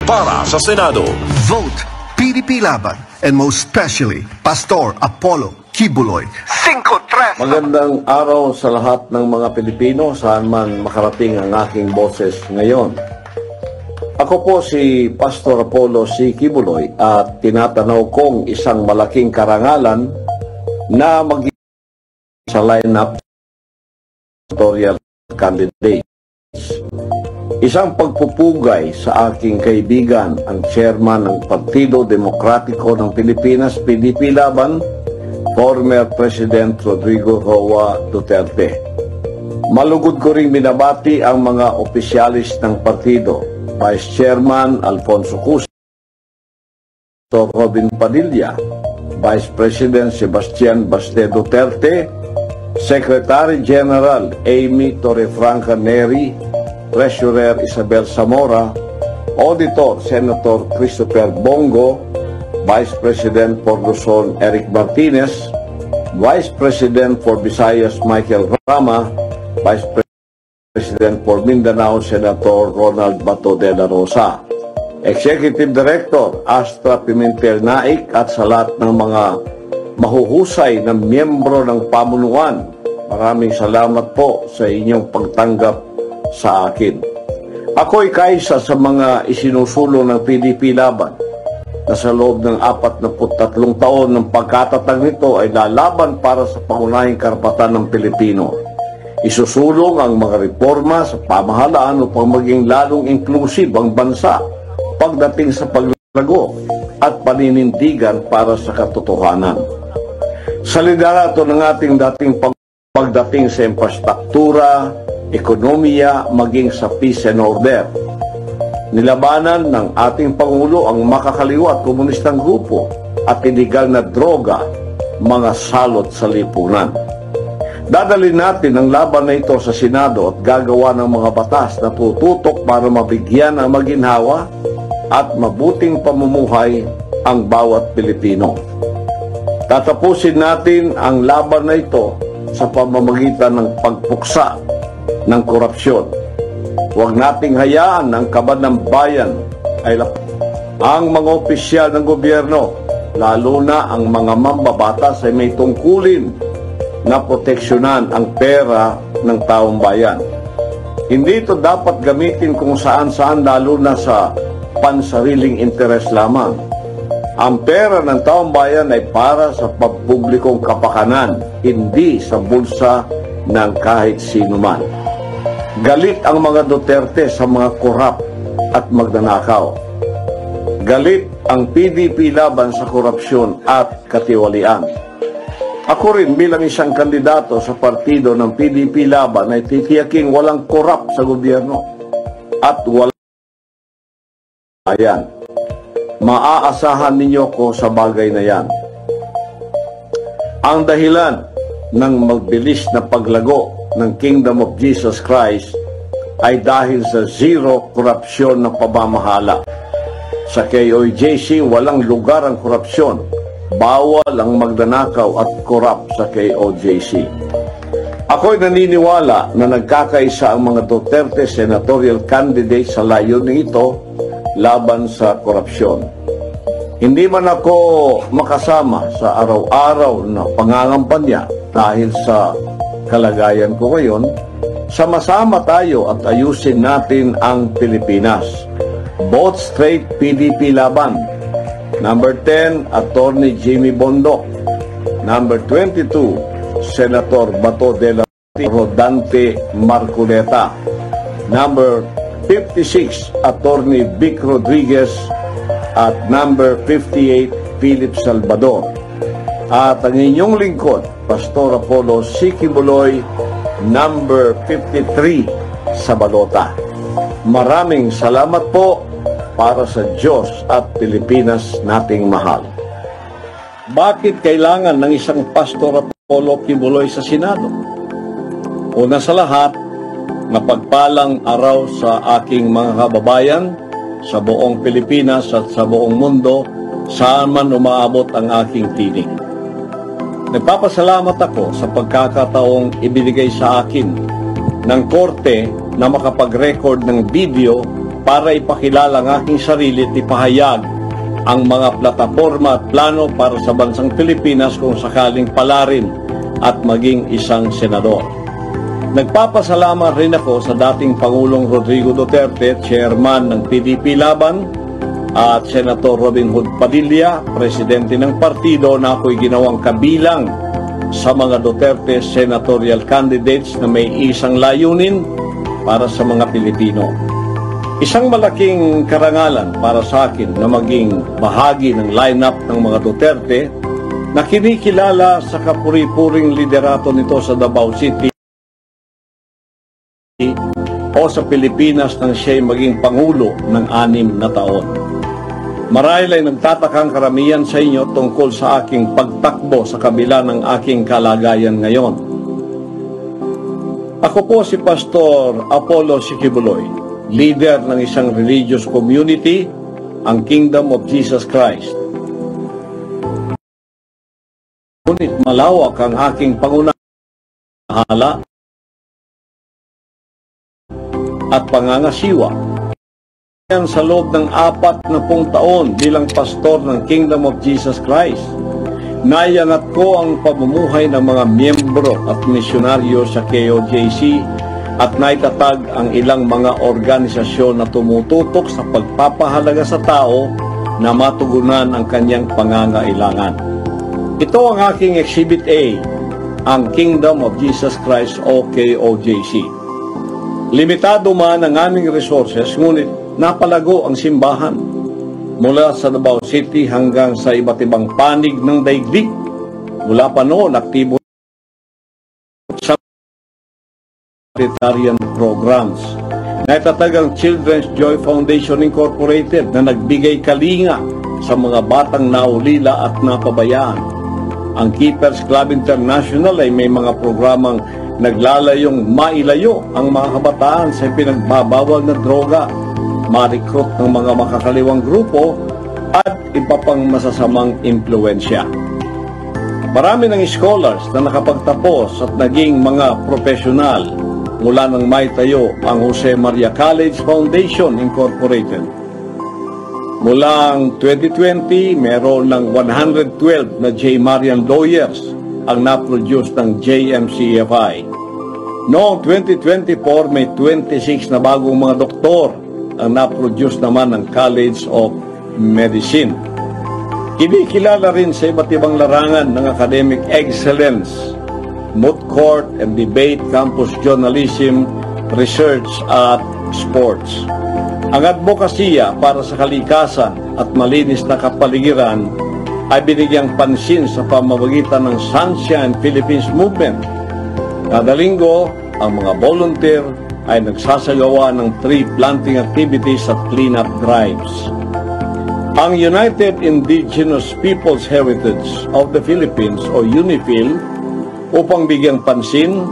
para sa Senado. Vote PDP Laban, and most especially Pastor Apollo Kibuloy. 5-3. Magandang araw sa lahat ng mga Pilipino saan man makarating ang aking boses ngayon. Ako po si Pastor Apollo C. Kibuloy at tinatanaw kong isang malaking karangalan na magiging sa lineup senatorial candidates. Isang pagpupugay sa aking kaibigan, ang chairman ng Partido Demokratiko ng Pilipinas, PDP Laban, former President Rodrigo Roa Duterte. Malugod ko ring binabati ang mga opisyalis ng partido, Vice Chairman Alfonso Cusi, Dr. Robin Padilla, Vice President Sebastian Baste Duterte, Secretary General Amy Torrefranca Neri, Treasurer Isabel Zamora, Auditor Senator Christopher Bongo, Vice President for Luzon Eric Martinez, Vice President for Visayas Michael Rama, Vice President for Mindanao Senator Ronald Bato de la Rosa, Executive Director Astra Pimentel Naik at sa lahat ng mga mahuhusay na miyembro ng pamunuan. Maraming salamat po sa inyong pagtanggap sa akin. Ako'y kaisa sa mga isinusulong ng PDP Laban na sa loob ng 43 taon ng pagkatatag nito ay lalaban para sa pangunahing karapatan ng Pilipino. Isusulong ang mga reforma sa pamahalaan upang maging lalong inclusive ang bansa pagdating sa paglago at paninindigan para sa katotohanan. Sa liderato ng ating pagdating sa infrastruktura, ekonomiya, maging sa peace and order. Nilabanan ng ating Pangulo ang makakaliwa at komunistang grupo at iligal na droga, mga salot sa lipunan. Dadalhin natin ang laban na ito sa Senado at gagawa ng mga batas na tututok para mabigyan ang maginhawa at mabuting pamumuhay ang bawat Pilipino. Tatapusin natin ang laban na ito sa pamamagitan ng pagpuksa ng korupsyon. Huwag nating hayaan ang kabad ng bayan ay ang mga opisyal ng gobyerno, lalo na ang mga mambabatas ay may tungkulin na proteksyonan ang pera ng taong bayan. Hindi ito dapat gamitin kung saan-saan, lalo na sa pansariling interes lamang. Ang pera ng taong bayan ay para sa pampublikong kapakanan, hindi sa bulsa ng kahit sino man. Galit ang mga Duterte sa mga korap at magnanakaw. Galit ang PDP Laban sa korupsyon at katiwalian. Ako rin bilang isang kandidato sa partido ng PDP Laban ay titiyaking walang korap sa gobyerno at walang bayan. Maaasahan ninyo ko sa bagay na yan. Ang dahilan ng mabilis na paglago ng Kingdom of Jesus Christ ay dahil sa zero korupsyon ng pamamahala. Sa KOJC, walang lugar ang korupsyon. Bawal ang magnanakaw at korap sa KOJC. Ako'y naniniwala na nagkakaisa ang mga Duterte senatorial candidates sa layunin ito laban sa korupsyon. Hindi man ako makasama sa araw-araw na pangangampanya dahil sa kalagayan ko ngayon, sama-sama tayo at ayusin natin ang Pilipinas. Vote straight PDP Laban. Number 10, Attorney Jimmy Bondoc. Number 22, Senator Bato de la Rodante Marculeta. Number 56, Attorney Vic Rodriguez. At number 58, Philip Salvador. At ang inyong lingkod, Pastor Apollo C. Kibuloy, number 53 sa balota. Maraming salamat po para sa Diyos at Pilipinas nating mahal. Bakit kailangan ng isang Pastor Apollo Kibuloy sa Senado? Una sa lahat, mapagpalang araw sa aking mga kababayan sa buong Pilipinas at sa buong mundo saan man umaabot ang aking tinig. Nagpapasalamat ako sa pagkakataong ibinigay sa akin ng korte na makapag-record ng video para ipakilala ang aking sarili at ipahayag ang mga plataforma at plano para sa bansang Pilipinas kung sakaling palarin at maging isang senador. Nagpapasalamat rin ako sa dating Pangulong Rodrigo Duterte, chairman ng PDP Laban, at Senator Robin Hood Padilla, presidente ng partido, na ako'y ginawang kabilang sa mga Duterte senatorial candidates na may isang layunin para sa mga Pilipino. Isang malaking karangalan para sa akin na maging bahagi ng lineup ng mga Duterte na kinikilala sa kapuri-puring liderato nito sa Davao City o sa Pilipinas nang siya'y maging Pangulo ng 6 na taon. Marahil ay nagtatakang karamihan sa inyo tungkol sa aking pagtakbo sa kabila ng aking kalagayan ngayon. Ako po si Pastor Apollo Kibuloy, leader ng isang religious community, ang Kingdom of Jesus Christ. Ngunit malawak ang aking pangunahala at pangangasiwa. Sa loob ng 40 taon bilang pastor ng Kingdom of Jesus Christ, naiangat ko ang pamumuhay ng mga miyembro at misyonaryo sa KOJC at naitatag ang ilang mga organisasyon na tumututok sa pagpapahalaga sa tao na matugunan ang kanyang pangangailangan. Ito ang aking Exhibit A, ang Kingdom of Jesus Christ o KOJC. Limitado man ang aming resources, ngunit napalago ang simbahan mula sa Davao City hanggang sa iba't ibang panig ng daigdig. Mula pa noon, aktibo sa humanitarian programs. Naitatag ang Children's Joy Foundation Incorporated na nagbigay kalinga sa mga batang naulila at napabayaan. Ang Keepers Club International ay may mga programang naglalayong mailayo ang mga kabataan sa pinagbabawal na droga, ma-recruit ng mga makakaliwang grupo at iba pang masasamang impluensya. Marami ng scholars na nakapagtapos at naging mga profesional mula nang maitayo ang Jose Maria College Foundation Incorporated. Mula 2020, meron ng 112 na J. Marian lawyers ang na-produce ng JMCFI. Noong 2024, may 26 na bagong mga doktor ang na-produce naman ng College of Medicine. Kinikilala rin sa iba't ibang larangan ng academic excellence, moot court and debate, campus journalism, research at sports. Ang advokasya para sa kalikasan at malinis na kapaligiran ay binigyang pansin sa pamamagitan ng Sunshine Philippines Movement. Kada linggo, ang mga volunteer ay nagsasagawa ng tree planting activities at cleanup drives. Ang United Indigenous Peoples Heritage of the Philippines o UNIFIL upang bigyang pansin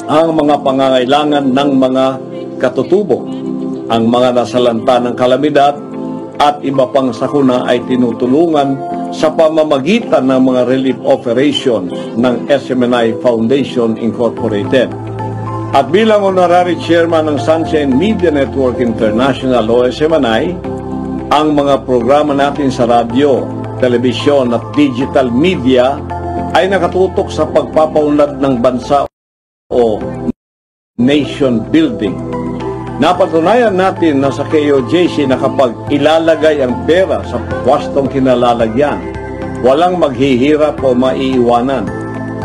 ang mga pangangailangan ng mga katutubo, ang mga nasalanta ng kalamidad at iba pang sakuna ay tinutulungan sa pamamagitan ng mga relief operations ng SMNI Foundation Incorporated. At bilang honorary chairman ng Sunshine Media Network International o SMNI, ang mga programa natin sa radyo, telebisyon at digital media ay nakatutok sa pagpapaunlad ng bansa o nation building. Napatunayan natin na sa KOJC na kapag ilalagay ang pera sa pwestong kinalalagyan, walang maghihirap o maiiwanan.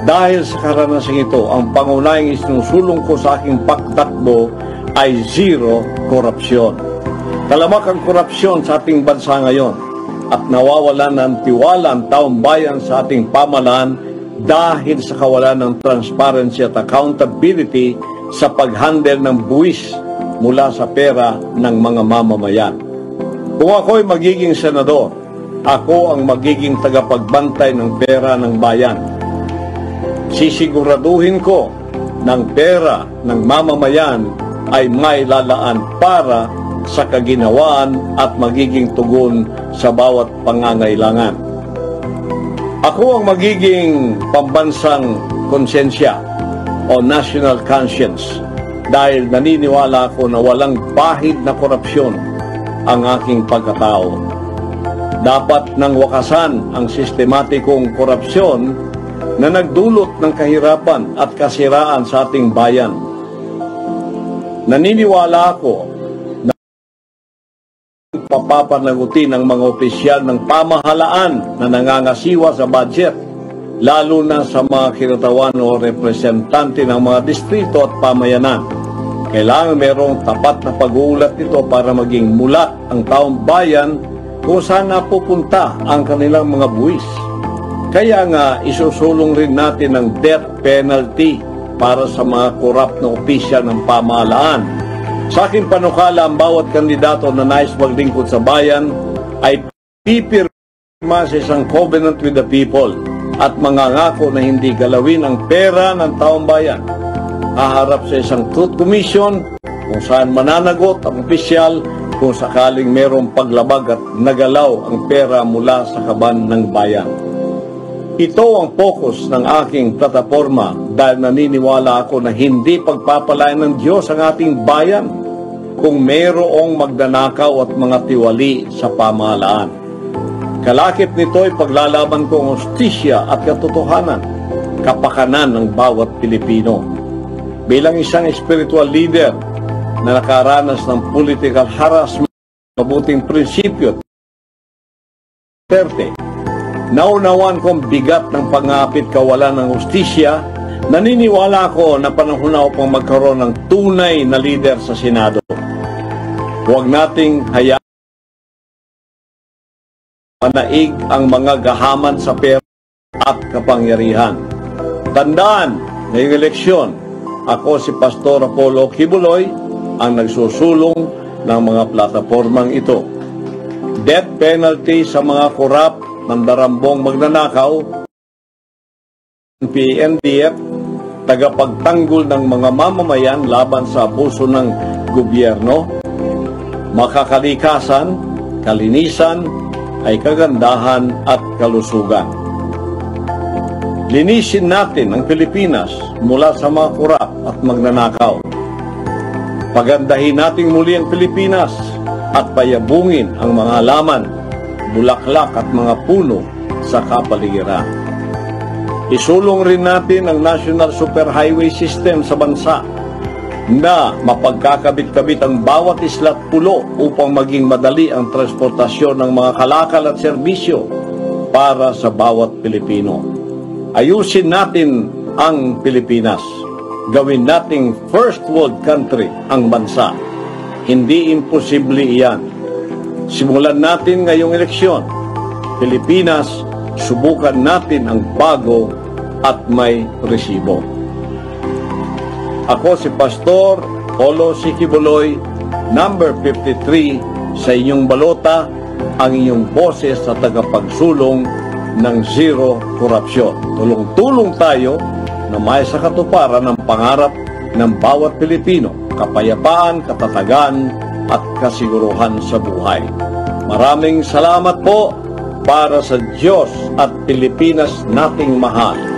Dahil sa karanasang ito, ang pangunahing isinusulong ko sa aking pagtakbo ay zero korupsyon. Talamak ang korupsyon sa ating bansa ngayon at nawawalan ng tiwala ang taong bayan sa ating pamahalaan dahil sa kawalan ng transparency at accountability sa pag-handle ng buwis mula sa pera ng mga mamamayan. Kung ako'y magiging senador, ako ang magiging tagapagbantay ng pera ng bayan. Sisiguraduhin ko ng pera ng mamamayan ay mailalaan para sa kaginawaan at magiging tugon sa bawat pangangailangan. Ako ang magiging pambansang konsensya o national conscience dahil naniniwala ako na walang bahid na korupsyon ang aking pagkatao. Dapat nang wakasan ang sistematikong korupsyon na nagdulot ng kahirapan at kasiraan sa ating bayan. Naniniwala ako na papapanagutin ng mga opisyal ng pamahalaan na nangangasiwa sa budget, lalo na sa mga kinatawan o representante ng mga distrito at pamayanan. Kailangan mayroong tapat na pag-uulat nito para maging mulat ang taong bayan kung saan napupunta ang kanilang mga buwis. Kaya nga isusulong rin natin ang death penalty para sa mga korap na opisyal ng pamahalaan. Sa aking panukala, ang bawat kandidato na nais maglingkod sa bayan ay pipirma sa isang covenant with the people at mangangako na hindi galawin ang pera ng taong bayan. Haharap sa isang truth commission kung saan mananagot ang opisyal kung sakaling mayroong paglabag at nagalaw ang pera mula sa kaban ng bayan. Ito ang focus ng aking plataforma dahil naniniwala ako na hindi pagpapalain ng Diyos ang ating bayan kung mayroong magnanakaw at mga tiwali sa pamahalaan. Kalakip nito ay paglalaban ko ang hustisya at katotohanan, kapakanan ng bawat Pilipino. Bilang isang spiritual leader na nakaranas ng political harassment, mabuting prinsipyo, naunawan kong bigat ng pangapit kawalan ng hustisya. Naniniwala ko na panahon na upang magkaroon ng tunay na leader sa Senado. Huwag nating hayaan manaig ang mga gahaman sa pera at kapangyarihan. Tandaan, ngayong eleksyon, ako si Pastor Apollo Kibuloy ang nagsusulong ng mga platapormang ito. Death penalty sa mga korap, mandarambong magnanakaw, PNDF, tagapagtanggol ng mga mamamayan laban sa abuso ng gobyerno, makakalikasan, kalinisan, ay kagandahan at kalusugan. Linisin natin ang Pilipinas mula sa mga korap at magnanakaw. Pagandahin natin muli ang Pilipinas at payabungin ang mga halaman, bulaklak at mga puno sa kapaligiran. Isulong rin natin ang National Superhighway System sa bansa na mapagkakabit-kabit ang bawat isla at pulo upang maging madali ang transportasyon ng mga kalakal at serbisyo para sa bawat Pilipino. Ayusin natin ang Pilipinas. Gawin nating first world country ang bansa. Hindi imposible iyan. Simulan natin ngayong eleksyon. Pilipinas, subukan natin ang bago at may resibo. Ako si Pastor Apollo Kibuloy, number 53 sa inyong balota, ang inyong boses sa tagapagsulong ng zero korupsyon. Tulong-tulong tayo na may sa katuparan ng pangarap ng bawat Pilipino, kapayapaan, katatagan at kasiguruhan sa buhay. Maraming salamat po para sa Diyos at Pilipinas nating mahal.